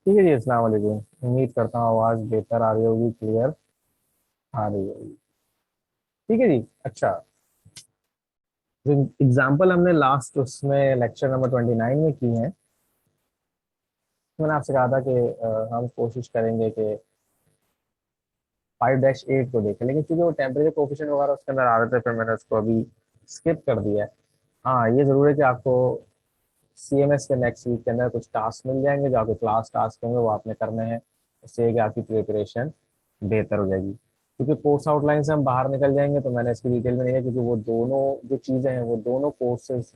ठीक है जी, अस्सलाम वालेकुम। उम्मीद करता हूँ आवाज़ बेहतर आ रही होगी, क्लियर आ रही होगी। ठीक है जी। अच्छा, जो एग्जाम्पल हमने लास्ट उसमें लेक्चर नंबर 29 में की है, मैंने आपसे कहा था कि हम कोशिश करेंगे कि 5-8 को देखें, लेकिन चूंकि वो टेम्परेचर कोफिशिएंट वगैरह उसके अंदर आ रहे थे, फिर मैंने उसको अभी स्किप कर दिया है। हाँ, ये ज़रूर है कि आपको CMS के नेक्स्ट वीक के अंदर कुछ टास्क मिल जाएंगे, जो आपके क्लास टास्क होंगे वो आपने करने हैं। उससे ये कि आपकी प्रिपरेशन बेहतर हो जाएगी। क्योंकि कोर्स आउटलाइन से हम बाहर निकल जाएंगे, तो मैंने इसकी डिटेल में नहीं है, क्योंकि वो दोनों जो चीज़ें हैं वो दोनों कोर्सेज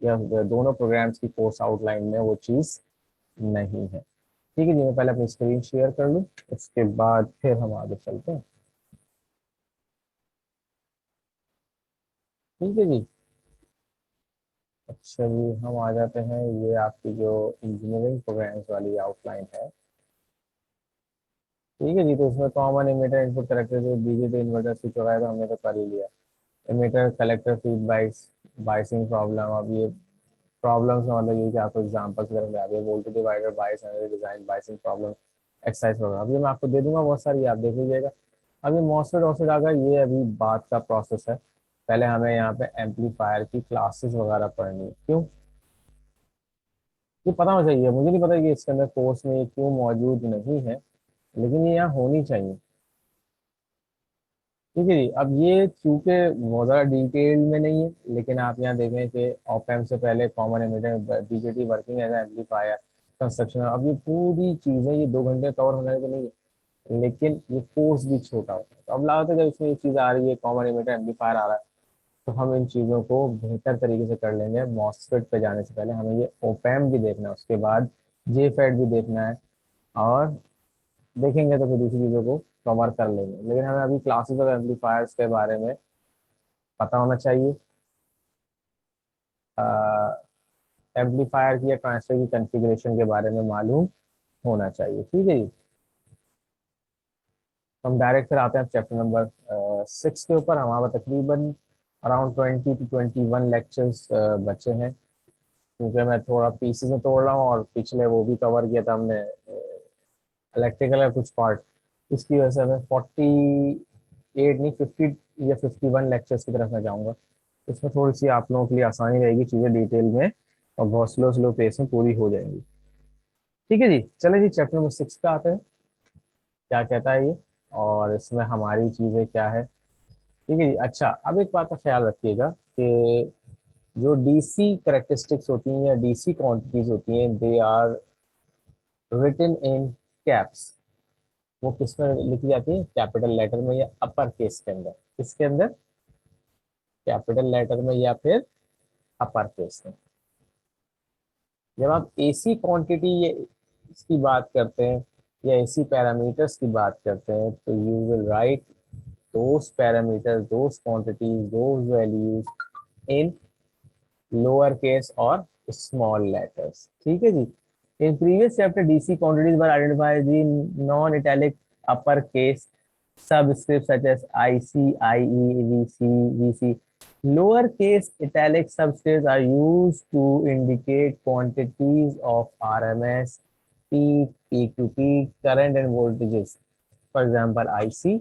या दोनों प्रोग्राम्स की कोर्स आउटलाइन में वो चीज़ नहीं है। ठीक है जी, मैं पहले अपनी स्क्रीन शेयर कर लूँ, उसके बाद फिर हम आगे चलते हैं। ठीक है जी। अच्छा जी, हम आ जाते हैं, ये आपकी जो इंजीनियरिंग प्रोग्राम्स वाली आउटलाइन है। ठीक है जी, तो इसमें कॉमन इमीटर इनपुट करेक्टर जो बीजेटी इन्वर्टर स्विच वगैरह तो हमने तो कर ही लिया। Emitter collector feed biasing problem. अब ये प्रॉब्लम्स का मतलब ये कि आपको एग्जांपल्स वगैरह में आ गए, वोल्टेज डिवाइडर बाइस design biasing problem, exercise problem. अब ये मैं आपको दे दूंगा बहुत सारी, आप देख लीजिएगा। अब ये मॉसफेट वॉसफेट आ गया, ये अभी बात का प्रोसेस है। पहले हमें यहाँ पे एम्पलीफायर की क्लासेस वगैरह पढ़नी है। क्यों? ये पता होना चाहिए, मुझे नहीं पता कि इसके अंदर कोर्स में ये क्यों मौजूद नहीं है, लेकिन ये यहाँ होनी चाहिए। ठीक है जी। अब ये चूंकि बहुत ज़्यादा डिटेल में नहीं है, लेकिन आप यहाँ देखें कि ऑप एम्प से पहले common emitter BJT working as amplifier construction. अब ये पूरी चीज़ें ये 2 घंटे कवर होने को नहीं है, लेकिन ये कोर्स भी छोटा होता है। तो अब लागत है जब इसमें ये चीज़ आ रही है, कॉमन एमिटर एम्पलीफायर आ रहा है, तो हम इन चीज़ों को बेहतर तरीके से कर लेंगे। मॉसफेट पे जाने से पहले हमें ये ओप एम्प भी देखना है, उसके बाद जेफेड भी देखना है, और देखेंगे तो फिर दूसरी चीज़ों को कवर कर लेंगे। लेकिन हमें अभी क्लासेस ऑफ एम्पलीफायर्स के बारे में पता होना चाहिए, एम्पलीफायर की या ट्रांजिस्टर की कॉन्फ़िगरेशन के बारे में मालूम होना चाहिए। ठीक है जी। तो हम डायरेक्ट फिर आते हैं चैप्टर नंबर 6 के ऊपर। हमारा तकरीबन अराउंड 20 to 21 लेक्चर्स बचे हैं, क्योंकि मैं थोड़ा पीसेस में तोड़ रहा हूँ, और पिछले वो भी कवर किया था हमने इलेक्ट्रिकल का कुछ पार्ट। इसकी वजह से हमें 48 नहीं, 50 या 51 लेक्चर्स की तरफ मैं जाऊँगा। इसमें थोड़ी सी आप लोगों के लिए आसानी रहेगी, चीज़ें डिटेल में और बहुत स्लो स्लो पेस में पूरी हो जाएंगी। ठीक है जी, चले जी चैप्टर नंबर 6 पे आते हैं। क्या कहता है ये, और इसमें हमारी चीज़ें क्या है। ठीक है जी। अच्छा, अब एक बात का ख्याल रखिएगा कि जो DC करेक्टरिस्टिक्स होती हैं या DC क्वांटिटीज होती हैं, they are written in caps. वो किस में लिखी जाती है? कैपिटल लेटर में या अपर केस के अंदर। किसके अंदर? कैपिटल लेटर में या फिर अपर केस में। जब आप AC क्वांटिटी या इसकी बात करते हैं या AC पैरामीटर्स की बात करते हैं, तो you will write those parameters, those quantities, those values in lower case और स्मॉल लेटर्स। ठीक है जी। In previous chapter DC quantities were identified in non-italic uppercase subscripts such as IC, IE, VC, VC. Lowercase italic subscripts are used to indicate quantities of RMS, peak, peak to peak, current and voltages. For example, IC,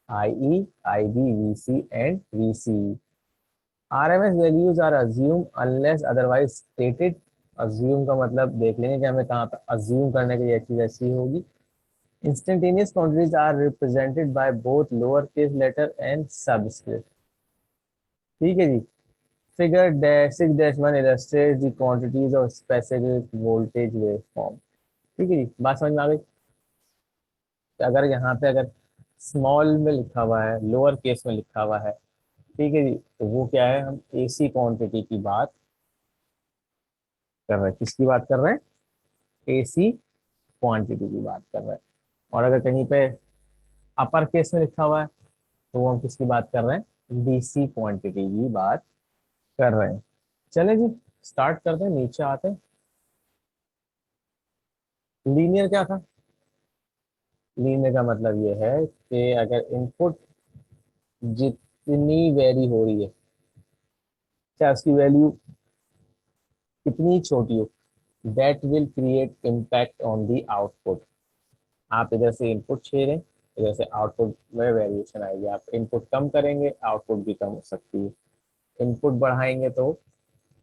IE, IB, VC and VC. RMS values are assumed unless otherwise stated। assume का मतलब देख लेंगे कि हमें कहाँ पे assume करने की ये चीज ऐसी होगी। Instantaneous quantities are represented by both lowercase letter and subscript। ठीक है जी। Figure dash 6-1 illustrates the quantities of specific voltage waveform। ठीक है जी, बात समझ में आ गई? तो अगर यहाँ पे अगर स्मॉल में लिखा हुआ है, लोअर केस में लिखा हुआ है, ठीक है जी, तो वो क्या है? हम AC क्वांटिटी की बात कर रहे हैं। किसकी बात कर रहे हैं? AC क्वांटिटी की बात कर रहे हैं। और अगर कहीं पे अपर केस में लिखा हुआ है, तो वो हम किसकी बात कर रहे हैं? DC क्वांटिटी की बात कर रहे हैं। चले जी, स्टार्ट करते हैं, नीचे आते हैं। लीनियर क्या था? लीनियर का मतलब ये है कि अगर इनपुट जितनी वेरी हो रही है, चाहे उसकी वैल्यू कितनी छोटी हो, that will create impact on the output. आप इधर से इनपुट छे रहे हैं, इधर से आउटपुट में वेरिएशन आएगी। आप इनपुट कम करेंगे, आउटपुट भी कम हो सकती है। इनपुट बढ़ाएंगे तो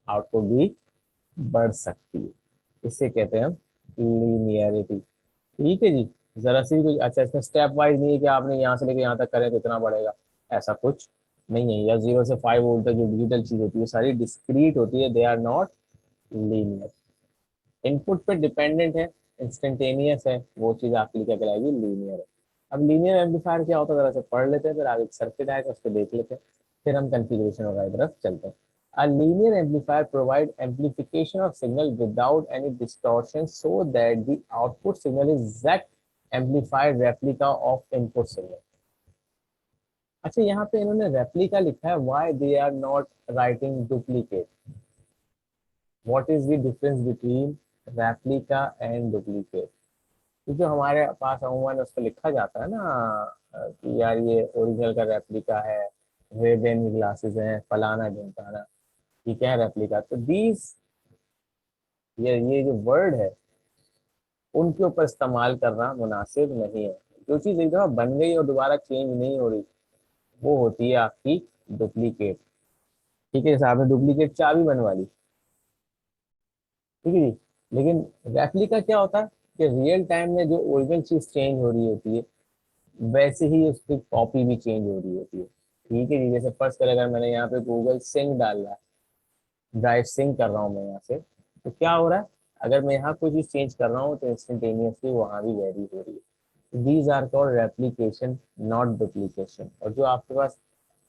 आउटपुट भी बढ़ सकती है। इसे कहते हैं हम लीनियरिटी। ठीक है जी। जरा सी भी अच्छा, इसमें स्टेप वाइज नहीं है कि आपने यहाँ से लेके यहाँ तक करें तो इतना बढ़ेगा, ऐसा कुछ नहीं है। या 0 से 5 वोल्ट तक जो डिजिटल चीज होती है सारी डिस्क्रीट होती है, they are not linear. Input पे डिपेंडेंट है, इंस्टेंटेनियस है, वो चीज आपके लिए क्या कहलाएगी, लीनियर है। अब लीनियर एम्पलीफायर क्या होता है जरा से पढ़ लेते हैं, फिर आगे सर्किट आएगा उसको देख लेते हैं, फिर हम कॉन्फ़िगरेशन वगैरह की तरफ चलते हैं। A linear amplifier provide amplification of signal without any distortion so that the output signal is exact amplified replica of input signal। अच्छा, यहाँ पे इन्होंने रेप्लिका लिखा है, why they are not writing duplicate? What is the difference between replica and duplicate? जो हमारे पास अमूमन उस पर लिखा जाता है ना, कि यार ये ओरिजिनल का रेप्लिका है, रेबेन ग्लासेस हैं, फलाना ढिमकाना, ये क्या है रेप्लिका। तो दीज ये जो वर्ड है उनके ऊपर इस्तेमाल करना मुनासिब नहीं है। जो चीज़ एक दफ़ा बन गई और दोबारा चेंज नहीं हो रही, वो होती है आपकी डुप्लीकेट। ठीक है, जैसे आपने डुप्लीकेट चाबी बनवा ली, ठीक है जी। लेकिन रेप्लिका क्या होता है कि रियल टाइम में जो ओरिजिनल चीज़ चेंज हो रही होती है, वैसे ही उसकी कॉपी भी चेंज हो रही होती है। ठीक है जी। जैसे फर्स्ट कर, अगर मैंने यहाँ पे गूगल सिंक डाल रहा है, ड्राइव सिंक कर रहा हूँ मैं यहाँ से, तो क्या हो रहा है, अगर मैं यहाँ कोई चीज चेंज कर रहा हूँ तो इंस्टेंटेनियसली वहां भी वेरी हो रही है। These are called replication, not duplication. और जो आपके पास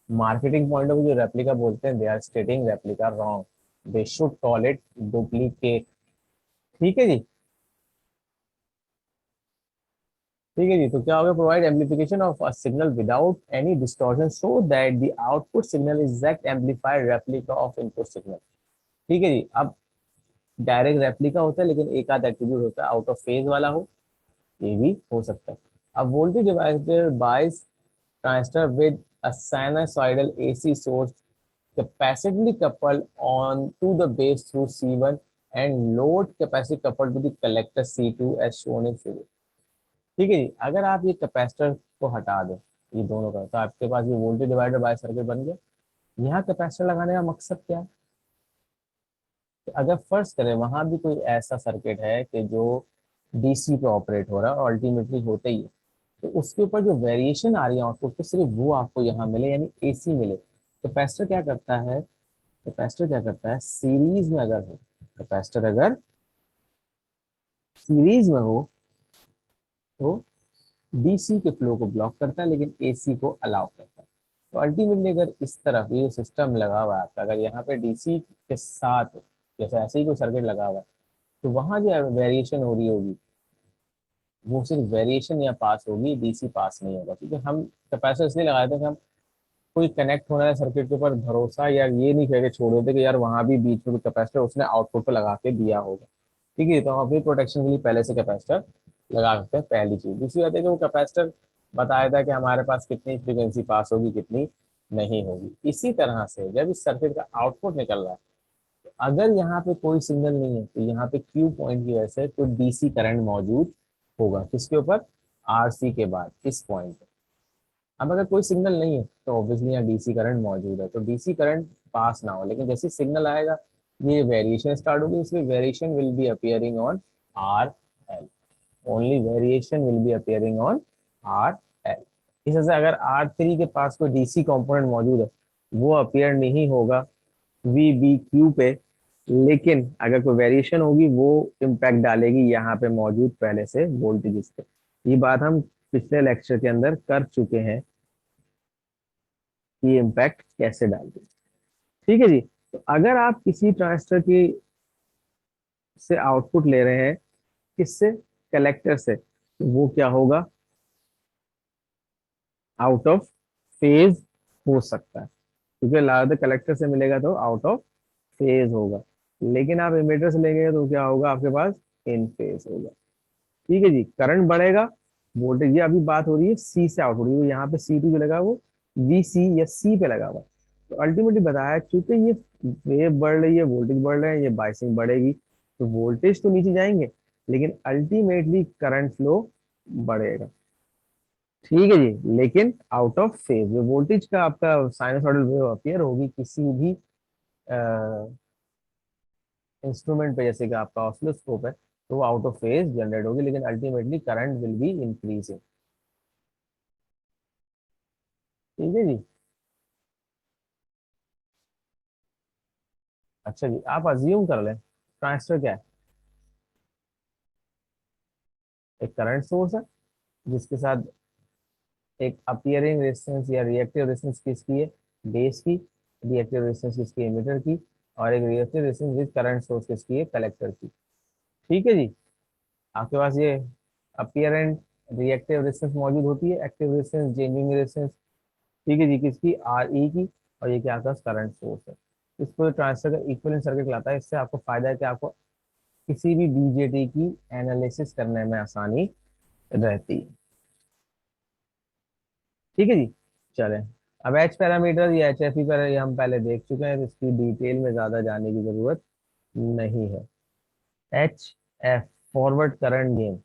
मार्केटिंग पॉइंट ऑफ व्यू जो रेप्लिका बोलते हैं, they are stating replica wrong, they should call it duplicate. ठीक है जी। ठीक है जी। तो क्या होगा, provide amplification of a signal without any distortion so that the output signal is exact amplified replica of input signal. ठीक है जी। अब डायरेक्ट रेप्लिका होता है, लेकिन एक आध एट्रीब्यूट होता है आउट ऑफ फेज वाला हो, ये भी हो सकता है। अब voltage divided by transistor with a sinusoidal AC source capacity coupled on to the base through C1 and load capacity coupled to the collector C2 as shown in figure। ठीक है जी। अगर आप ये कैपेसिटर को हटा दें, ये दोनों का, तो आपके पास ये वोल्टेज डिवाइडर बाय सर्किट बन गया। यहाँ कैपेसिटर लगाने का मकसद क्या है, तो अगर फर्स्ट करें वहां भी कोई ऐसा सर्किट है कि जो डीसी पे ऑपरेट हो रहा है और अल्टीमेटली होता ही है, तो उसके ऊपर जो वेरिएशन आ रही है आउटपुट पे, सिर्फ वो आपको यहाँ मिले, यानी एसी मिले। कैपेसिटर क्या करता है, कैपेसिटर क्या करता है, सीरीज में अगर हो, कैपेसिटर अगर सीरीज में हो तो डीसी के फ्लो को ब्लॉक करता है, लेकिन एसी को अलाउ करता है। तो अल्टीमेटली अगर इस तरफ ये सिस्टम लगा हुआ है आपका, अगर यहाँ पे डीसी के साथ जैसे ऐसे ही कोई सर्किट लगा हुआ है, तो वहां जो वेरिएशन हो रही होगी वो सिर्फ वेरिएशन या पास होगी, डीसी पास नहीं होगा। क्योंकि हम कैपेसिटर इसलिए लगाए थे कि हम कोई कनेक्ट होने वाले सर्किट के ऊपर भरोसा या ये नहीं कह के छोड़ देते कि यार वहां भी बीच में कैपेसिटर उसने आउटपुट पे लगा के दिया होगा। ठीक है, तो हम अपनी प्रोटेक्शन के लिए पहले से कैपेसिटर लगा सकते हैं, पहली चीज। दूसरी बात है कि वो कैपेसिटर बताया था कि हमारे पास कितनी फ्रीक्वेंसी पास होगी, कितनी नहीं होगी। इसी तरह से जब इस सर्किट का आउटपुट निकल रहा है, तो अगर यहाँ पे कोई सिग्नल नहीं है, तो यहाँ पे क्यू पॉइंट की वजह से कोई डीसी करंट मौजूद होगा। किसके ऊपर, आरसी के बाद इस पॉइंट पे। अब अगर कोई सिग्नल नहीं है तो ऑब्वियसली यहाँ डीसी करंट मौजूद है, तो डीसी करंट पास ना हो, लेकिन जैसे सिग्नल आएगा ये वेरिएशन स्टार्ट होगी, इसमें variation will be appearing on R L, only variation will be appearing on R L. इस वजह से अगर आर थ्री के पास कोई डीसी कंपोनेंट मौजूद है, वो अपियर नहीं होगा वी बी क्यू पे, लेकिन अगर कोई वेरिएशन होगी वो इम्पैक्ट डालेगी यहाँ पे मौजूद पहले से वोल्टेज पे। ये बात हम पिछले लेक्चर के अंदर कर चुके हैं कि इम्पैक्ट कैसे डालते हैं। ठीक है जी। तो अगर आप किसी ट्रांजिस्टर की से आउटपुट ले रहे हैं, किससे, कलेक्टर से, तो वो क्या होगा, आउट ऑफ फेज हो सकता है, क्योंकि ज्यादा कलेक्टर से मिलेगा तो आउट ऑफ फेज होगा। लेकिन आप इमीटर से लेंगे तो क्या होगा आपके पास, इन फेज होगा। ठीक है जी। करंट बढ़ेगा, वोल्टेज, ये अभी बात हो रही है सी से आउटपुट, तो यहाँ पे सी टू जो लगा वो वी सी या सी पे लगा हुआ। तो अल्टीमेटली बताया, चूंकि ये वेव बढ़ रही है, वोल्टेज बढ़ रहे हैं, ये बाइसिंग बढ़ेगी, तो वोल्टेज तो नीचे जाएंगे, लेकिन अल्टीमेटली करंट फ्लो बढ़ेगा। ठीक है जी, लेकिन आउट ऑफ फेज। जो वोल्टेज का आपका साइनसॉइडल वेव अपीयर होगी किसी भी इंस्ट्रूमेंट पे, जैसे कि आपका ऑसिलोस्कोप है, तो वो आउट ऑफ फेज जनरेट होगी, लेकिन ultimately current will be increasing. ठीक है जी। अच्छा जी, आप अज्यूम कर लें ट्रांजिस्टर क्या है, एक करंट सोर्स है जिसके साथ एक अपीयरिंग रेजिस्टेंस या रिएक्टिव रेजिस्टेंस किसकी है, बेस की। रिएक्टिव रेजिस्टेंस किसकी, एमिटर की। और एक reactive resistance with current source किसकी है, कलेक्टर की। ठीक है जी। आपके पास ये अपीयरेंट रिएक्टिव रेजिस्टेंस मौजूद होती है, एक्टिव रेजिस्टेंस, चेंजिंग रेजिस्टेंस। ठीक है जी, किसकी, आर ई की। और ये क्या आपका करंट सोर्स है। इसको ट्रांजिस्टर का इक्विवेलेंट सर्किट कहलाता है। इससे आपको फायदा है कि आपको किसी भी बीजेटी की एनालिसिस करने में आसानी रहती है। ठीक है जी। चलें, अब एच पैरामीटर या एच एफ ई पर ये हम पहले देख चुके हैं, तो इसकी डिटेल में ज्यादा जानने की जरूरत नहीं है। H F, forward current gain.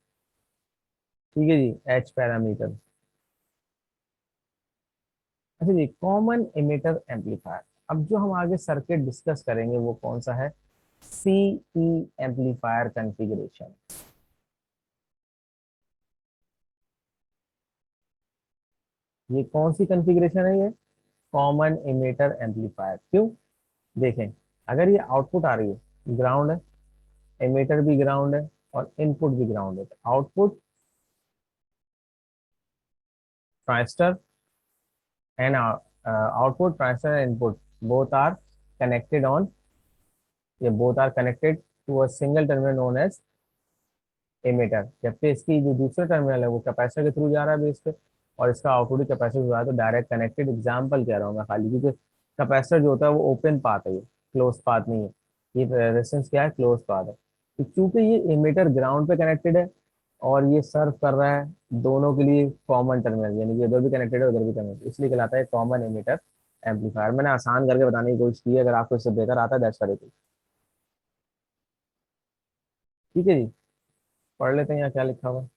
ठीक है जी, एच पैरामीटर। अच्छा जी, कॉमन इमिटर एम्पलीफायर। अब जो हम आगे सर्किट डिस्कस करेंगे वो कौन सा है, सीई एम्पलीफायर कॉन्फ़िगरेशन। ये कौन सी कॉन्फ़िगरेशन है, ये कॉमन इमिटर एम्पलीफायर। क्यों, देखें, अगर ये आउटपुट आ रही है, ग्राउंड है, एमिटर भी ग्राउंड है, और इनपुट भी ग्राउंड है, तो output transistor and output transistor and input both are connected on, ये both are connected to a single terminal known as emitter. जबकि इसकी जो दूसरा टर्मिनल है वो कैपेसिटर के थ्रू जा रहा है बेस पे, और इसका आउटपुट भी कैपेसिटर से जा रहा है, तो डायरेक्ट कनेक्टेड। एग्जाम्पल कह रहा हूँ मैं खाली, क्योंकि कैपेसिटर जो होता है वो ओपन पाथ है, ये क्लोज पाथ नहीं है। ये रेजिस्टेंस क्या है, क्लोज पाथ है। तो चूंकि ये एमीटर ग्राउंड पे कनेक्टेड है और ये सर्व कर रहा है दोनों के लिए कॉमन टर्मिनल, यानी कि इधर भी कनेक्टेड है उधर भी कनेक्टेड, इसलिए कहलाता है कॉमन एमीटर एम्पलीफायर। मैंने आसान करके बताने की कोशिश की है, अगर आपको इससे बेहतर आता है दैट्स फॉर इट। ठीक है जी, पढ़ लेते हैं यहाँ क्या लिखा हुआ है।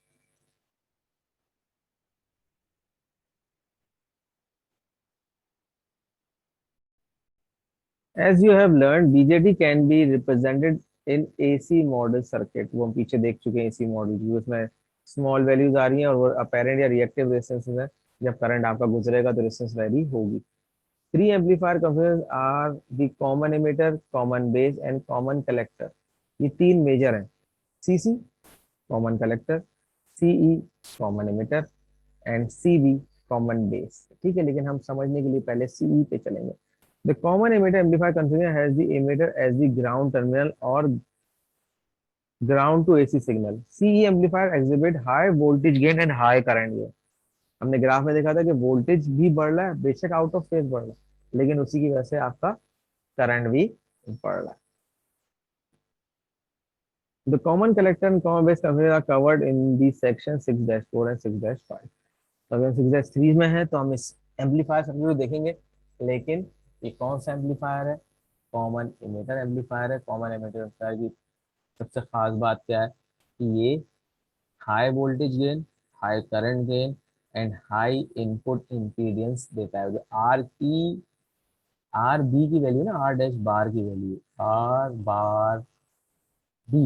As you have learned, BJT can be represented in AC model circuit. वो हम पीछे देख चुके हैं AC मॉडल की, उसमें स्मॉल वैल्यूज आ रही हैं और वो अपेरेंट या रिएक्टिव रेजिस्टेंस है। जब करंट आपका गुजरेगा तो रेजिस्टेंस वैरी होगी। Three amplifier components are the common emitter, common base and common collector. ये तीन मेजर हैं, CC common collector, CE common emitter, and CB common base. ठीक है, लेकिन हम समझने के लिए पहले सीई पे चलेंगे। The common emitter amplifier configuration has the emitter as the ground terminal or ground to AC signal. CE amplifier exhibit high voltage gain and high current gain. हमने ग्राफ में देखा था कि वोल्टेज भी बढ़ रहा है, बेशक आउट ऑफ फेज बढ़ रहा है, लेकिन उसी की वजह से आपका करंट भी बढ़ रहा है। The common collector and common base configuration are covered in the section 6-4 and 6-5। तो अगर 6-3 में है तो हम इस एम्पलीफायर सर्किट को देखेंगे, लेकिन ये कौन सा एम्पलीफायर है, कॉमन इमिटर एम्पलीफायर है। कॉमन इमिटर एम्पलीफायर की सबसे खास बात क्या है कि ये high voltage gain, high current gain and high input impedance देता है। जो आर बी की वैल्यू ना, आर डैश बार की वैल्यू, आर बार बी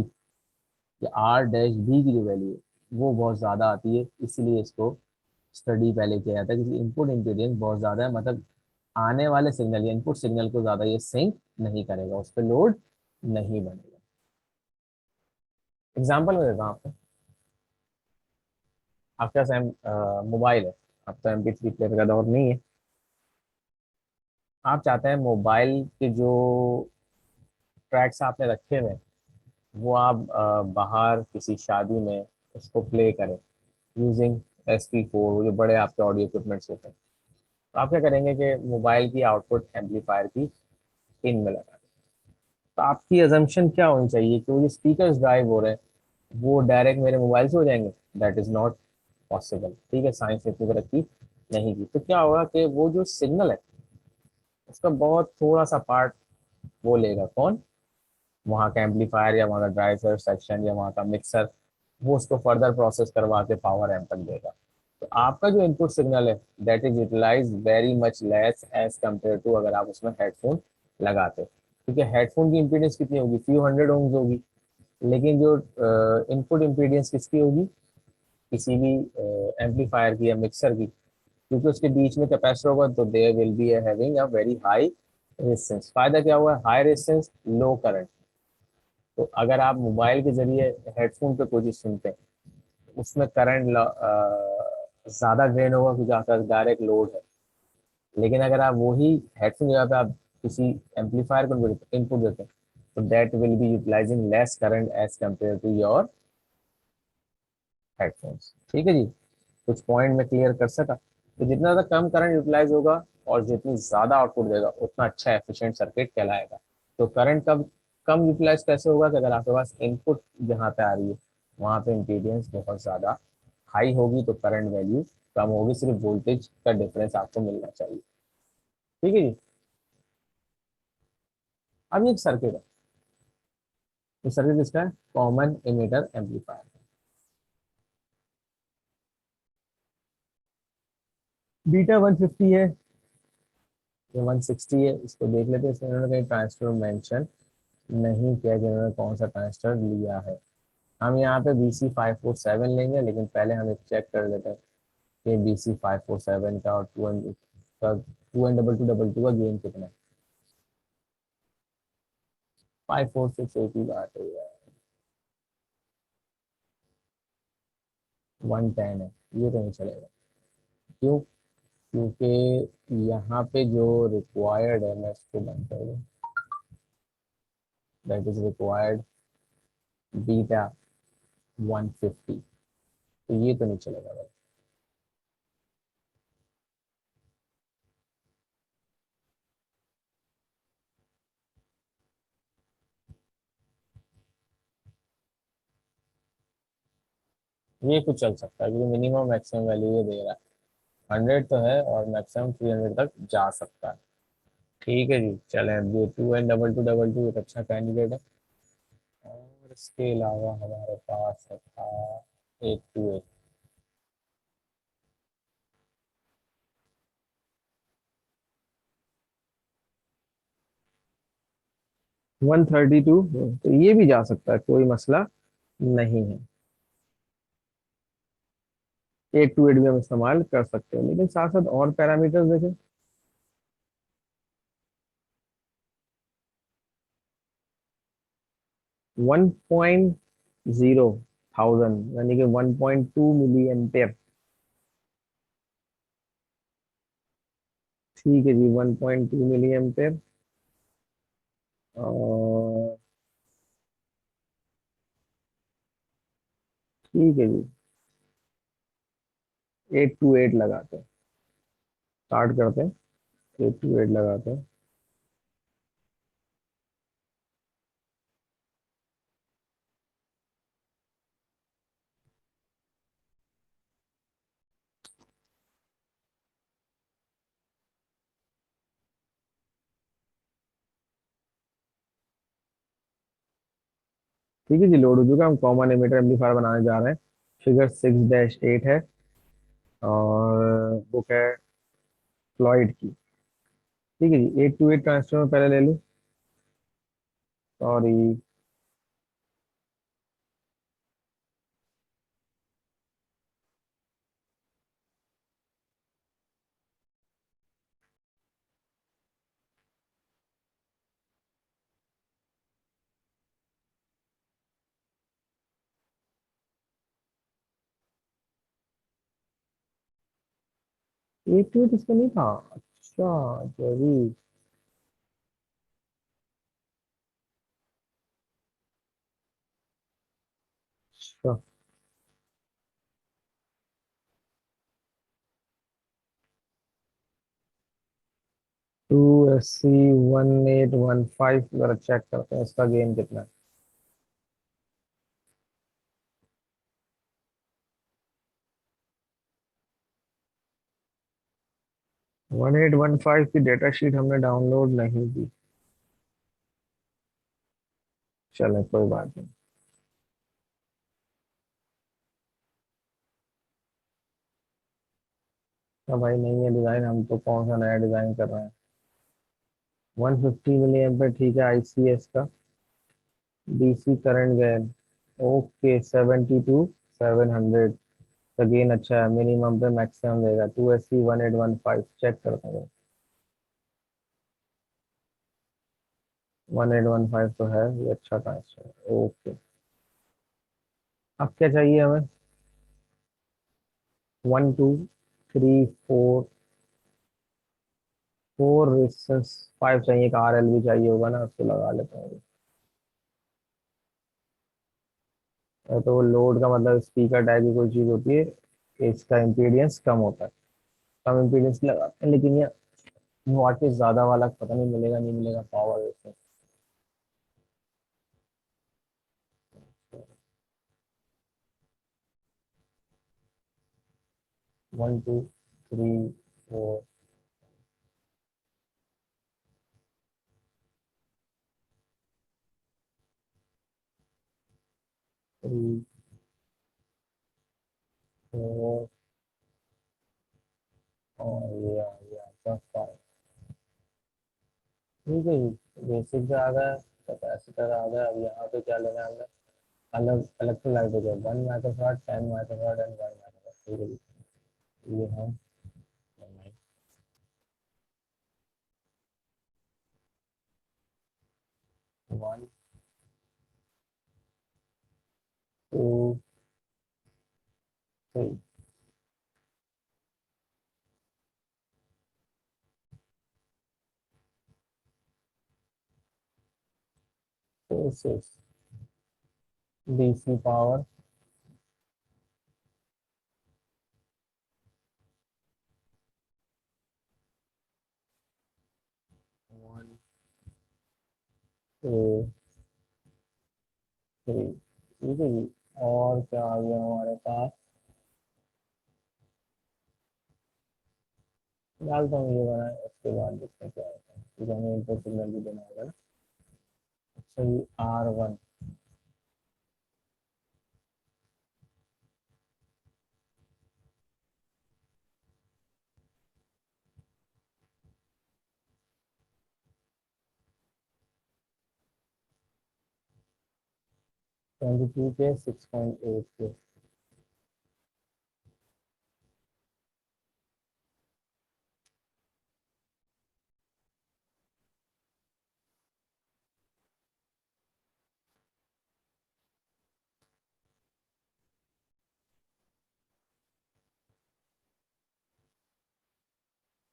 या आर डैश बी की जो वैल्यू है वो बहुत ज्यादा आती है, इसलिए इसको स्टडी पहले किया जाता है, क्योंकि इनपुट इम्पीडेंस बहुत ज्यादा है, मतलब आने वाले सिग्नल या इनपुट सिग्नल को ज्यादा ये सिंक नहीं करेगा, उस पर लोड नहीं बनेगा। एग्जाम्पल में देता हूँ आपको। आपके पास मोबाइल है, अब तो MP3 प्लेयर का दौर नहीं है। आप चाहते हैं मोबाइल के जो ट्रैक्स आपने रखे हुए हैं वो आप बाहर किसी शादी में उसको प्ले करें यूजिंग SP4, वो जो बड़े आपके ऑडियो इक्विपमेंट्स होते हैं। तो आप क्या करेंगे कि मोबाइल की आउटपुट एम्पलीफायर की पिन में लगा दें। तो आपकी अजम्पशन क्या होनी चाहिए कि वो जो स्पीकर ड्राइव हो रहे हैं वो डायरेक्ट मेरे मोबाइल से हो जाएंगे। That is not possible. ठीक है, साइंस ने इतनी तरक्की नहीं की। तो क्या होगा कि वो जो सिग्नल है उसका बहुत थोड़ा सा पार्ट वो लेगा, कौन, वहाँ का एम्पलीफायर या वहाँ का ड्राइवर सेक्शन या वहाँ का मिक्सर वो उसको फर्दर प्रोसेस करवा के पावर एम्प तक देगा। तो आपका जो इनपुट सिग्नल है that is utilise very much less as compare to अगर आप उसमें हेडफोन लगाते, क्योंकि हेडफोन की इम्पीडेंस कितनी होगी, फ्यू हंड्रेड ओम्स होगी। लेकिन जो इनपुट इम्पीडेंस किसकी होगी, किसी भी एम्पलीफायर की या मिक्सर की, क्योंकि उसके बीच में कैपेसिटर होगा तो there will be having a very high resistance. फायदा क्या हुआ, हाई रेजिस्टेंस लो करंट। तो अगर आप मोबाइल के जरिए हेडफोन पे कोई चीज सुनते हैं उसमें करंट ज्यादा ड्रेन होगा क्योंकि आपका डायरेक्ट लोड है। लेकिन अगर आप वही हेडफोन जगह पे आप किसी एम्पलीफायर को इनपुट देते हैं तो that will be utilising less current as compare to your headphones. ठीक है जी, कुछ पॉइंट में क्लियर कर सका। तो जितना ज्यादा कम करंट यूटिलाइज होगा और जितनी ज्यादा आउटपुट देगा उतना अच्छा एफिशिएंट सर्किट कहलाएगा। तो करंट कब कम यूटिलाइज कैसे होगा कि अगर आपके पास इनपुट जहाँ पे आ रही है वहां पे इम्पीडेंस बहुत ज्यादा हाई होगी तो करंट वैल्यू कम होगी, सिर्फ वोल्टेज का डिफरेंस आपको मिलना चाहिए। ठीक है जी। अब ये एक सर्किट है, ये सर्किट इसका है कॉमन इमिटर एम्पलीफायर। बीटा 150 है, ये 160 है, इसको देख लेते हैं इसमें इन्होंने कहीं ट्रांजिस्टर मेंशन नहीं किया कि इन्होंने कौन सा ट्रांजिस्टर लिया है। हम यहाँ पे BC547 लेंगे, लेकिन पहले हम एक चेक कर लेते हैं कि BC547 का और टू एन डबल टू का गेन कितना है। 546 एक ही बात है यार, 110 है, ये तो नहीं चलेगा। क्यों, क्योंकि यहाँ पे जो रिक्वायर्ड है, मैं इसको बंद कर दूँ, दैट इज रिक्वायर्ड बीटा 150, तो ये तो नहीं चलेगा भाई। ये कुछ चल सकता है क्योंकि मिनिमम मैक्सिमम वैल्यू ये दे रहा है, 100 तो है और मैक्सिमम 300 तक जा सकता है। ठीक है जी, चलें अब ये टू एन डबल टू एक अच्छा कैंडिडेट है। और इसके अलावा हमारे पास है था 828 132, तो ये भी जा सकता है, कोई मसला नहीं है। 828 भी हम इस्तेमाल कर सकते हैं, लेकिन साथ साथ और पैरामीटर्स देखें। 1.0 थाउजेंड यानी कि 1.2 मिली एम्पेयर। ठीक है जी, 1.2 मिली एम्पेयर। और ठीक है जी, 828 लगाते हैं, स्टार्ट करते हैं, 828 लगाते हैं। ठीक है जी, लोड हो चुका है, हम कॉमन एमिटर एम्पलीफायर बनाने जा रहे हैं। फिगर 6-8 है और बुक है फ्लॉइड की। ठीक है जी, 828 ट्रांसफर पहले ले लूँ, सॉरी। 828 इसका नहीं था, अच्छा जरूर। अच्छा, 2SC1815 जरा चेक करते हैं इसका गेन कितना है। 1815 की डेटा शीट हमने डाउनलोड नहीं की। चलो कोई बात नहीं। तो भाई नहीं है डिजाइन, हम तो कौन सा नया डिजाइन कर रहे हैं। 150 मिली एम्पेयर ठीक है, आईसीएस का। डीसी करंट गए। ओके 72 700 का गेन अच्छा है, मिनिमम पे मैक्सिमम देगा। 2SC 1815 चेक करता हूँ। 1815 तो है ये, अच्छा ट्रांसफर। ओके, अब क्या चाहिए हमें? 1 2 3 4, 4 रेजिस्टेंस 5 चाहिए, का RL भी चाहिए होगा ना, उसको लगा लेते हैं। तो लोड का मतलब स्पीकर टाइप की कोई चीज होती है, इसका इम्पीडियंस कम होता है। कम इम्पीडेंस लगाते हैं, लेकिन ये वॉटेज ज्यादा वाला पता नहीं मिलेगा नहीं मिलेगा पावर इसमें। 1 2 3 4। 3 4 और ये आ गया 5। ठीक है जी, बेसिक से आ गया, कैपेसिटर आ गया। अब यहाँ पे क्या लेना है हमने? अलग इलेक्ट्रोलाइट हो गया, 1 माइक्रोफैराड, 10 माइक्रोफैराड एंड 1 माइक्रोफैराड। ठीक है जी, ये हम 1 2 3। Sources, DC power. 1 2 3। ठीक है जी, और क्या आ गया हमारे पास? डालता हूँ ये बना, उसके बाद देखते हैं क्या होता है, क्योंकि हमें इनपुट सिग्नल भी देना होगा ना। अच्छा जी, R1।22 के 6.8 के।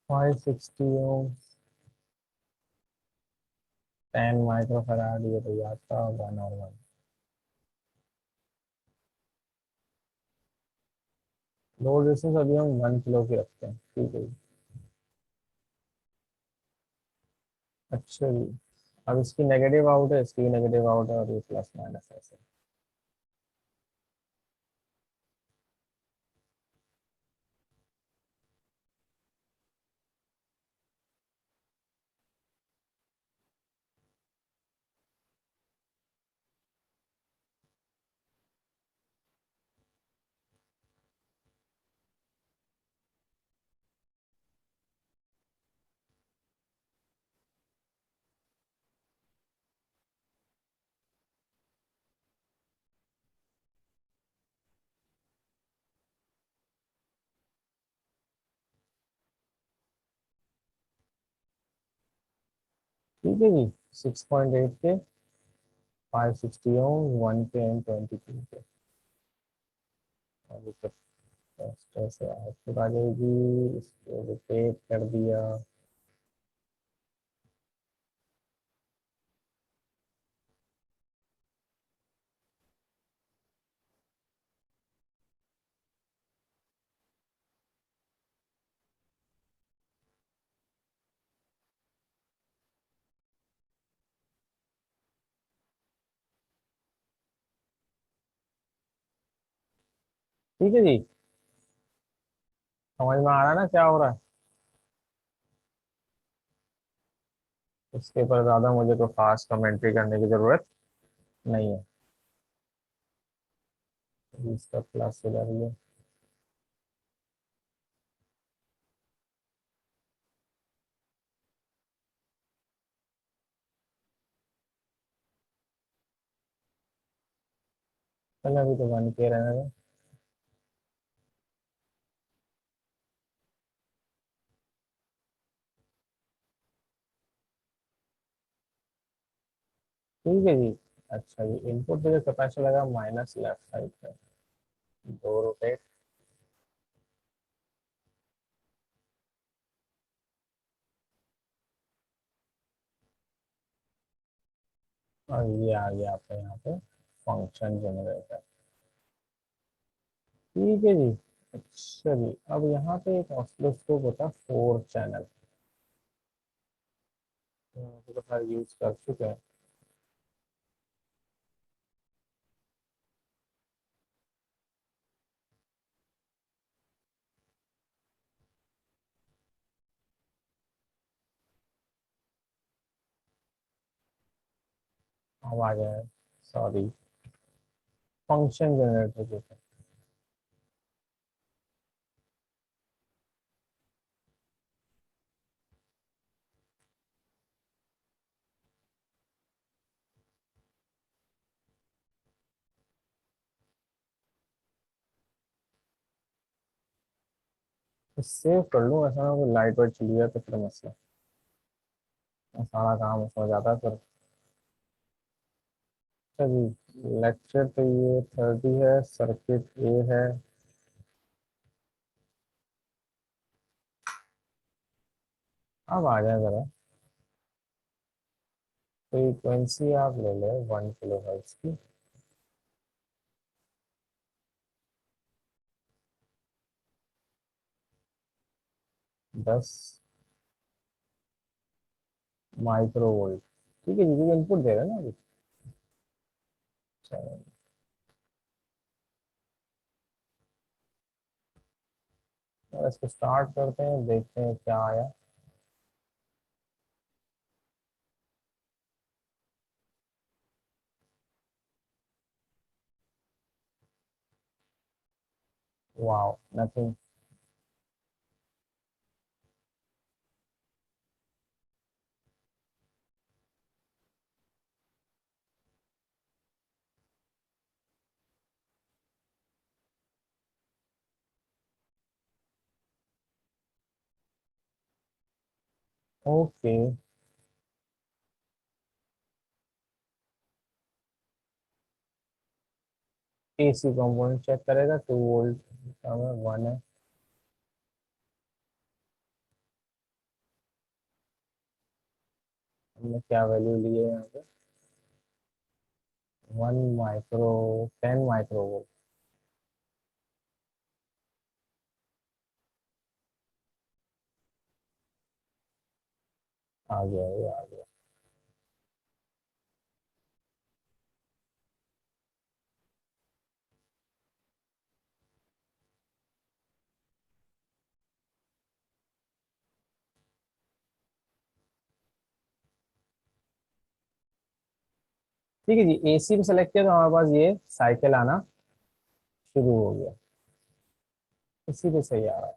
फाइव सिक्सटी ओम, 10 माइक्रोफैराड, ये तो याद था, 1 और 1। लोड रेजिस्टेंस अभी हम 1 किलो की रखते हैं, ठीक है जी। अच्छा जी, अब इसकी नेगेटिव आउट है, इसकी नेगेटिव आउट है, और ये प्लस माइनस ऐसे। ठीक है जी, 6.8 के, 560 ओम, 1 के एंड 22 के। और इस तरह से आउटपुट आ जाएगी, इसको रोटेट कर दिया। ठीक है जी, समझ में आ रहा है ना क्या हो रहा है? इसके ऊपर ज्यादा मुझे तो खास कमेंट्री करने की जरूरत नहीं है। 20 का प्लस इधर ही है। चलो अभी तो 1 के रहने दो। ठीक है जी। अच्छा जी, इनपुट पे जो पता चलेगा माइनस लेफ्ट साइड पे, दो रोटेट। और ये आ गया आपका यहाँ पे फंक्शन जनरेटर। ठीक है जी। अच्छा जी, अब यहाँ पे एक ऑसिलोस्कोप होता है 4 चैनल, तो खैर यूज कर चुके हैं। अब आ जाए, सॉरी, फंक्शन जनरेटर के ऊपर। तो सेव कर लूँ, ऐसा ना कोई लाइट वाइट चली जाए तो फिर मसला, सारा काम उसमें जाता है फिर। चलिए लेक्चर तो ये 30 है, सर्किट ए है। अब आ जाए जरा, फ्रीक्वेंसी आप ले लो 1 किलो हर्ट्ज की। 10 माइक्रोवोल्ट। ठीक है जी, क्योंकि इनपुट दे रहे हैं ना अभी। चलो, तो इसको स्टार्ट करते हैं, देखते हैं क्या आया। Wow, nothing. Okay. AC component check करेगा, 2 वोल्ट का है, 1 है। हमने क्या वैल्यू ली है यहाँ पे? 1 माइक्रो, 10 माइक्रोवोल्ट। आ गया, ये आ गया। ठीक है जी, एसी में सेलेक्ट किया तो हमारे पास ये साइकिल आना शुरू हो गया। इसी पे सही आ रहा है।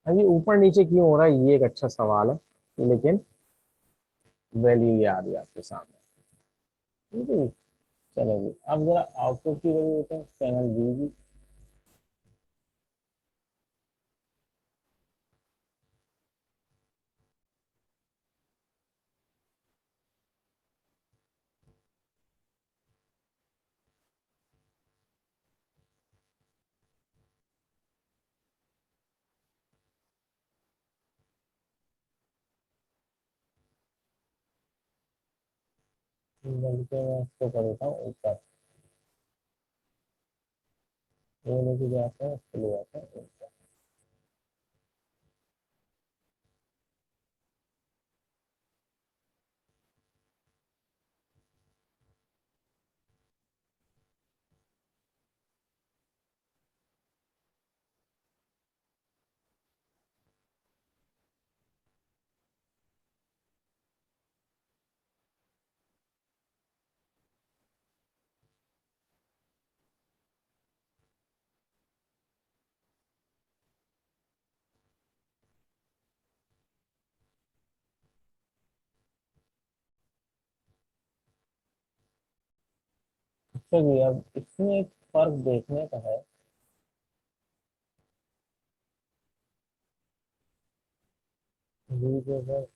हाँ, ये ऊपर नीचे क्यों हो रहा है, ये एक अच्छा सवाल है, लेकिन वैल्यू ये आ रही है आपके सामने। ठीक है जी। चलो जी, अब जरा आउटपुट की वैल्यू देते हैं, चैनल बी की। बल्कि मैं इसको कर देता हूँ ऊपर, ये लेके जाते हैं, इसको ले जाते हैं ऊपर। चलिए अब इसमें एक फर्क देखने का है। वी के सर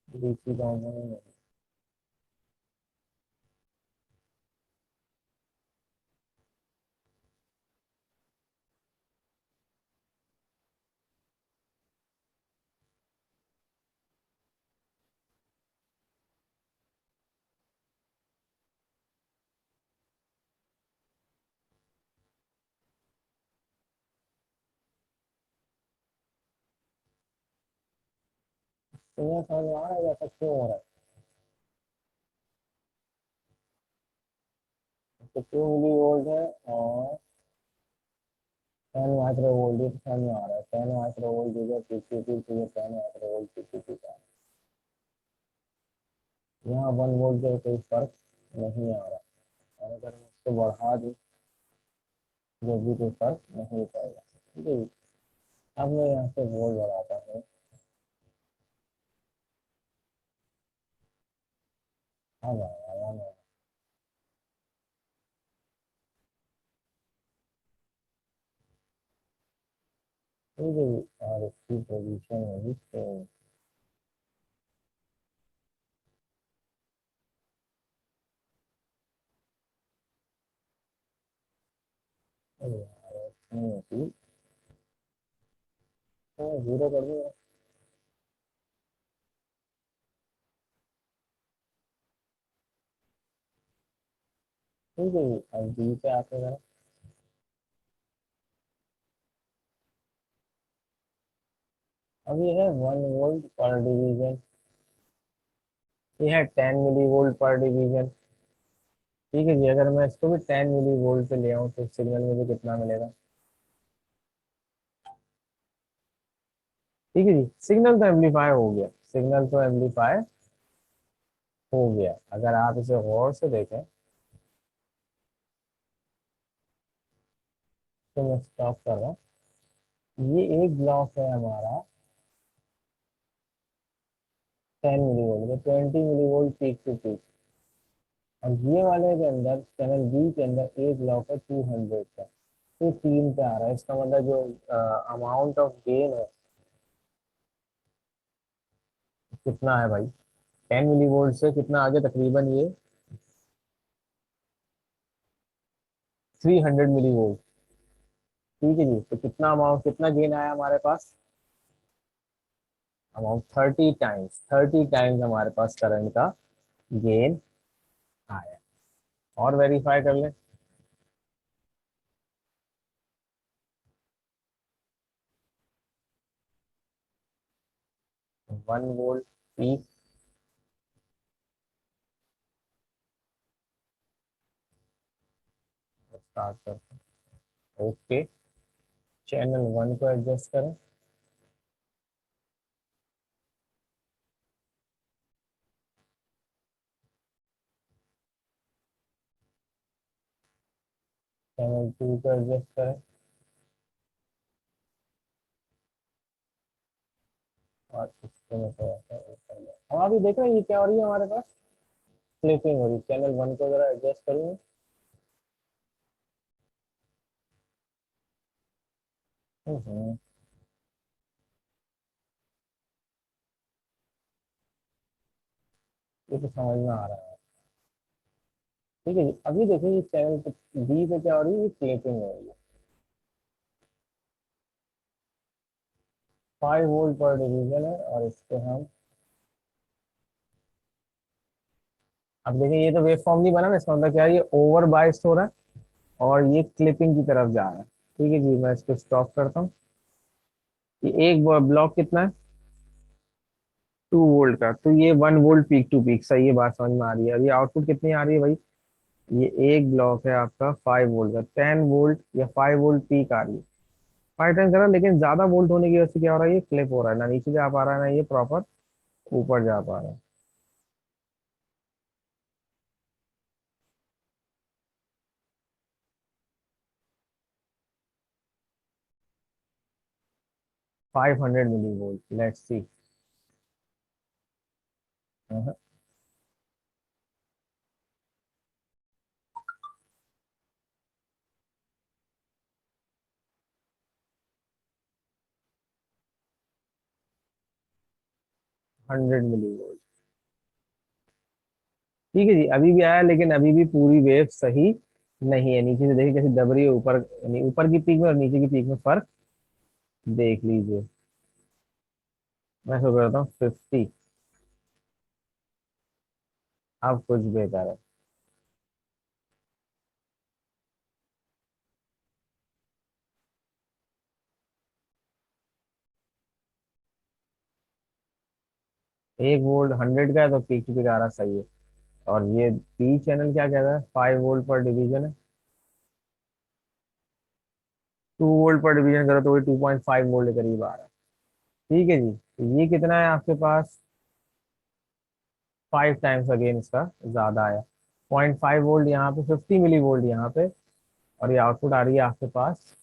डीसी डाउन है। तो यह समझ में आ रहा है ऐसा क्यों हो रहा है? तो 2 मिली वोल्ट है और 10 माइक्रो वोल्ट, ये तो समझ में आ रहा है। 10 माइक्रो वोल्ट जगह पीसीपी तो ये 10 माइक्रो वोल्ट पीसीपी का है। यहाँ 1 वोल्ट का कोई फर्क नहीं आ रहा। और अगर मैं इसको बढ़ा दूँ जो भी कोई फर्क नहीं पड़ेगा। ठीक है जी। अब मैं यहाँ से वोल्ट बढ़ाता हूँ। अब आया ना। ठीक है जी। और इसकी पोजीशन होगी तो नहीं होती तो 0 कर दूंगा। ठीक है जी। अब बी पे आते हैं। अब ये है 1 वोल्ट पर डिवीजन। ये है 10 मिली वोल्ट पर डिवीजन। ठीक है जी। अगर मैं इसको भी 10 मिली वोल्ट पे ले आऊँ तो सिग्नल मुझे कितना मिलेगा? ठीक है जी। सिग्नल तो एम्पलीफाई हो गया, सिग्नल तो एम्पलीफाई हो गया। अगर आप इसे गौर से देखें तो मैं स्टॉप कर रहा हूँ। ये एक ब्लॉक है हमारा 10 milli volt, 20 milli volt peak to peak. और ये वाले के अंदर चैनल बी के अंदर एक ब्लॉक है 200 का। तो 3 पे आ रहा है। इसका मतलब जो अमाउंट ऑफ गेन है कितना है भाई? 10 मिली वोल्ट से कितना आगे? तकरीबन ये 300 मिली वोल्ट। ठीक है जी। तो कितना अमाउंट, कितना गेन आया हमारे पास? अमाउंट 30 टाइम्स, 30 टाइम्स हमारे पास करंट का गेन आया। और वेरीफाई कर लें। 1 वोल्ट पीक स्टार्ट करते हैं। ओके। चैनल 1 को एडजस्ट करें। चैनल 2 को एडजस्ट करें। और इसको मैं थोड़ा सा ऊपर ले। हम अभी देख रहे हैं ये क्या हो रही है हमारे पास? क्लिपिंग हो रही है। चैनल 1 को जरा एडजस्ट करूंगा। हम्म, ये तो समझ में आ रहा है। ठीक है जी। अभी देखिए ये चैनल बी पे क्या हो रही है? ये क्लिपिंग हो रही है। 5 वोल्ट पर डिवीजन है और इस पे हम अब देखिए ये तो वेव फॉर्म नहीं बना ना। इसका मतलब क्या है? ये ओवर बाइस हो रहा है और ये क्लिपिंग की तरफ जा रहा है। ठीक है जी। मैं इसको स्टॉप करता हूँ। ये एक ब्लॉक कितना है? 2 वोल्ट का। तो ये 1 वोल्ट पीक टू पीक। सही है, बात समझ में आ रही है। और ये आउटपुट कितनी आ रही है भाई? ये एक ब्लॉक है आपका 5 वोल्ट का। 10 वोल्ट या 5 वोल्ट पीक आ रही है। 5 टाइम्स कर रहा है, लेकिन ज्यादा वोल्ट होने की वजह से क्या हो रहा है? ये क्लिप हो रहा है, ना नीचे जा पा रहा है ना ये प्रॉपर ऊपर जा पा रहा है। 500 मिली वोल्ट, लेट्स सी। 100 मिली। ठीक है जी, अभी भी आया लेकिन अभी भी पूरी वेव सही नहीं है। नीचे से देखिए कैसे दब रही है ऊपर, यानी ऊपर की पीक में और नीचे की पीक में फर्क देख लीजिए। मैं सो करता हूँ 50। अब कुछ बेहतर है। एक वोल्ट 100 का है तो पीक टू पीक आ रहा सही है। और ये पी चैनल क्या कहता है, 5 वोल्ट पर डिवीजन है। 2 वोल्ट पर डिवीजन करो तो वही 2.5 वोल्ट के करीब आ रहा है। ठीक है जी, तो ये कितना है आपके पास, 5 टाइम्स अगेन इसका ज्यादा आया। 0.5 वोल्ट यहाँ पे, 50 मिली वोल्ट यहाँ पे, और ये आउटपुट आ रही है आपके पास,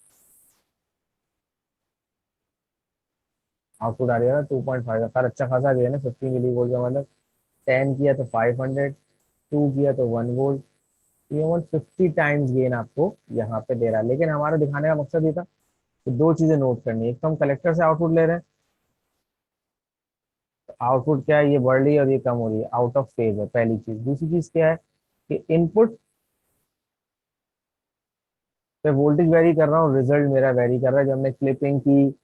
आउटपुट आ रही है ना 2.5 का। खैर अच्छा खासा गेन है 50 मिली वोल्ट का, मतलब 10 किया तो 500, 2 किया तो 1 वोल्ट। ये 150 टाइम्स गेन आपको यहाँ पे दे रहा है। लेकिन हमारा दिखाने का मकसद ये था कि दो चीजें नोट करनी है। एक तो हम कलेक्टर से आउटपुट ले रहे हैं, तो आउटपुट क्या है, ये बढ़ रही है और ये कम हो रही है, आउट ऑफ फेज है पहली चीज। दूसरी चीज क्या है कि इनपुट पे वोल्टेज वेरी कर रहा हूँ, रिजल्ट मेरा वेरी कर रहा है। जब हमने क्लिपिंग की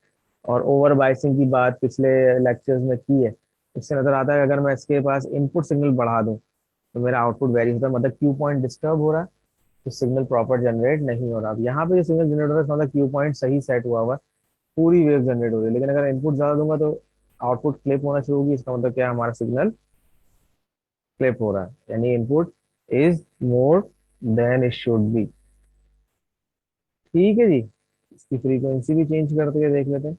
और ओवर बाइसिंग की बात पिछले लेक्चर्स में की है, इससे नजर आता है कि अगर मैं इसके पास इनपुट सिग्नल बढ़ा दूं तो मेरा आउटपुट वेरी होता है, मतलब क्यू पॉइंट डिस्टर्ब हो रहा है, तो सिग्नल प्रॉपर जनरेट नहीं हो रहा। अब यहाँ पे जो सिग्नल जनरेट हो रहा है इसका मतलब क्यू पॉइंट सही सेट हुआ है, पूरी वेव जनरेट हो रही है। लेकिन अगर इनपुट ज्यादा दूंगा तो आउटपुट क्लिप होना शुरू होगी। इसका मतलब क्या है, हमारा सिग्नल क्लिप हो रहा है, यानी input is more than it should be. ठीक है जी, इसकी फ्रीक्वेंसी भी चेंज करते हुए देख लेते हैं।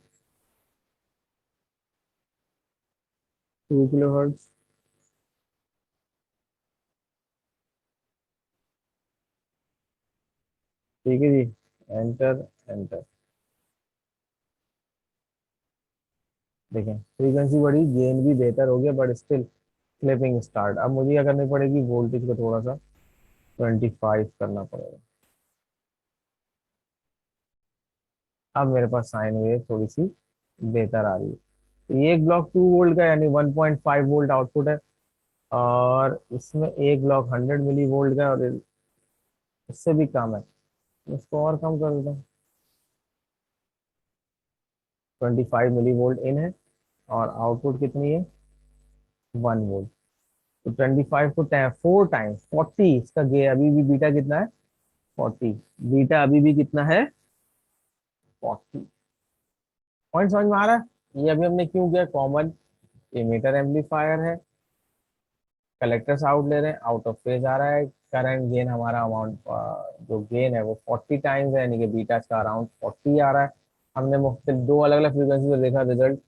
2 किलो हर्ट्ज। ठीक है जी, एंटर एंटर। देखें फ्रीक्वेंसी बढ़ी, गेन भी बेहतर हो गया, बट स्टिल क्लिपिंग स्टार्ट। अब मुझे क्या करनी पड़ेगी, वोल्टेज को थोड़ा सा 25 करना पड़ेगा। अब मेरे पास साइन वेव थोड़ी सी बेहतर आ रही है। तो ये एक ब्लॉक 2 वोल्ट का यानी 1.5 वोल्ट आउटपुट है, और इसमें एक ब्लॉक 100 मिली वोल्ट का, और इससे भी कम है। इसको और कम कर देता हूँ, 25 मिली वोल्ट इन है, और आउटपुट कितनी है, 1 वोल्ट। तो 25 को 4 टाइम्स 40, इसका गे अभी भी बीटा कितना है, 40। बीटा अभी भी कितना है, 40। पॉइंट समझ में आ रहा है। ये अभी हमने क्यों किया, कॉमन एमीटर एम्पलीफायर है, कलेक्टर से आउट ले रहे हैं, आउट ऑफ फेज आ रहा है। करंट गेन हमारा अमाउंट, जो गेन है वो 40 टाइम्स है, यानी कि बीटा का अराउंड 40 आ रहा है। हमने मुख्तलिफ दो अलग अलग फ्रीक्वेंसी पर देखा result,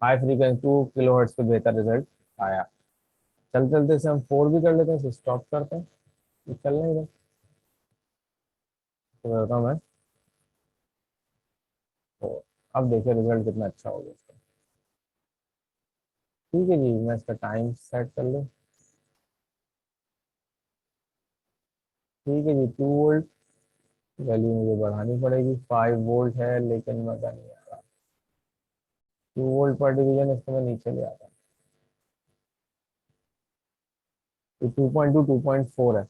high frequency 2 kilo hertz पे बेहतर रिजल्ट आया। चलते चलते से हम 4 भी कर लेते हैं, फिर स्टॉप करते हैं। ये चल नहीं रहा, तो बताता हूँ मैं। तो अब देखिए रिजल्ट कितना अच्छा हो गया इसका। ठीक है जी, मैं इसका टाइम सेट कर लूँ। ठीक है जी, 2 वोल्ट वैल्यू मुझे बढ़ानी पड़ेगी, 5 वोल्ट है लेकिन मजा नहीं आ रहा। 2 वोल्ट पर डिवीजन इसको मैं नीचे ले आता हूँ। तो 2.2 2.4 है,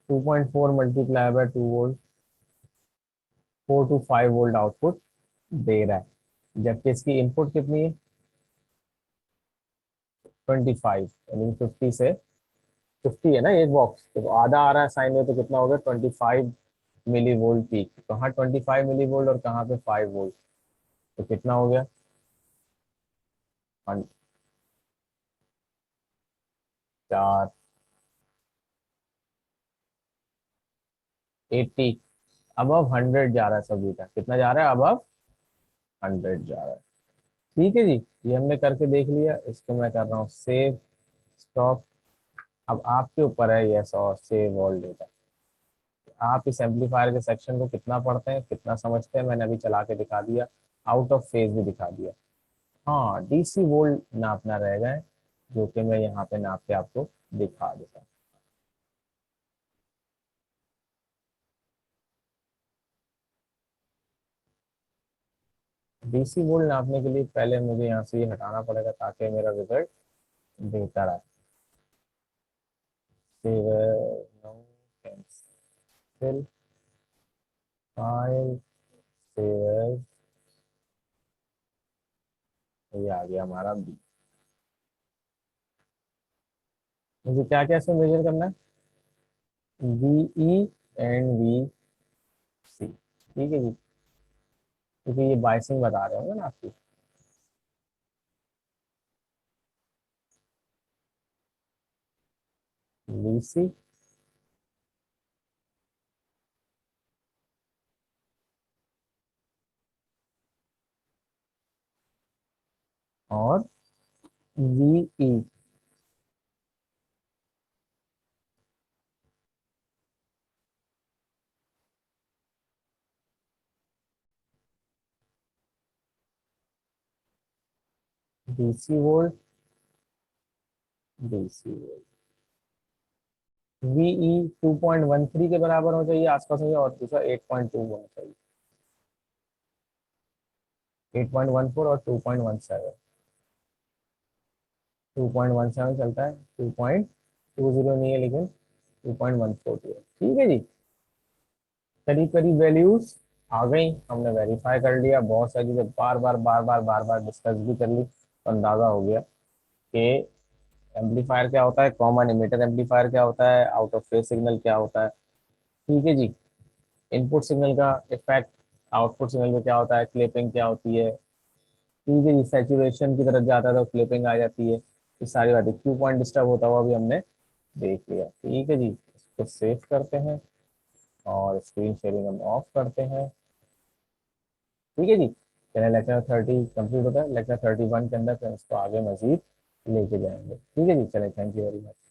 2.4 multiply by 2 volt, 4 to 5 volt output दे रहा है। जबकि इसकी इनपुट कितनी है, 25, यानी 50 से 50 है ना एक बॉक्स, तो आधा आ रहा है साइन में, तो कितना हो गया, 25 मिली वोल्ट पीक। कहाँ 25 मिली वोल्ट और कहाँ पे 5 वोल्ट, तो कितना हो गया, 4, 80, अब 100 जा रहा है सभी का, कितना जा रहा है, अब 100 जा रहा है। ठीक है जी, ये हमने करके देख लिया। इसको मैं कर रहा हूँ सेव, स्टॉप। अब आपके ऊपर है यस और सेव ऑल डेटा। आप इस एम्पलीफायर के सेक्शन को कितना पढ़ते हैं, कितना समझते हैं, मैंने अभी चला के दिखा दिया, आउट ऑफ फेज भी दिखा दिया। हाँ, डीसी वोल्ट नापना रह गए, जो कि मैं यहाँ पे नाप के आपको दिखा देता हूँ। डीसी वोल्ट नापने के लिए पहले मुझे यहाँ से ये हटाना पड़ेगा ताकि मेरा रिजल्ट बेहतर है। Save, no, cancel, file, save, ये आ गया हमारा बी। मुझे क्या क्या इसमें मेजर करना है? वी ई एंड वी सी, ठीक है जी, क्योंकि ये बाइसिंग बता रहे होंगे ना आपकी। वी सी और V E. DC volt, DC volt. VE 2.13 के बराबर हो चाहिए आसपास में, और दूसरा 8.2 होना चाहिए। 8.14 और 2.17। 2.17 चलता है, 2.20 नहीं है, लेकिन 2.14 है, ठीक है जी। करीब करीब वैल्यूज आ गई, हमने वेरीफाई कर लिया, बहुत सारी चीजें बार बार डिस्कस भी कर ली, तो अंदाजा हो गया कि एम्पलीफायर क्या होता है, कॉमन इमिटर एम्पलीफायर क्या होता है, आउट ऑफ फेज सिग्नल क्या होता है, ठीक है जी। इनपुट सिग्नल का इफेक्ट आउटपुट सिग्नल में क्या होता है, क्लिपिंग क्या होती है, ठीक है जी। सैचुरेशन की तरफ जाता है तो क्लिपिंग आ जाती है, ये सारी बातें, क्यू पॉइंट डिस्टर्ब होता हुआ भी हमने देख लिया, ठीक है जी। इसको सेव करते हैं और स्क्रीन शेयरिंग हम ऑफ करते हैं, ठीक है जी। चलिए लेक्चर 30 कंप्लीट होता है, लेक्चर 31 के अंदर फिर इसको आगे मजीद लेके जाएंगे, ठीक है जी। चले, थैंक यू वेरी मच।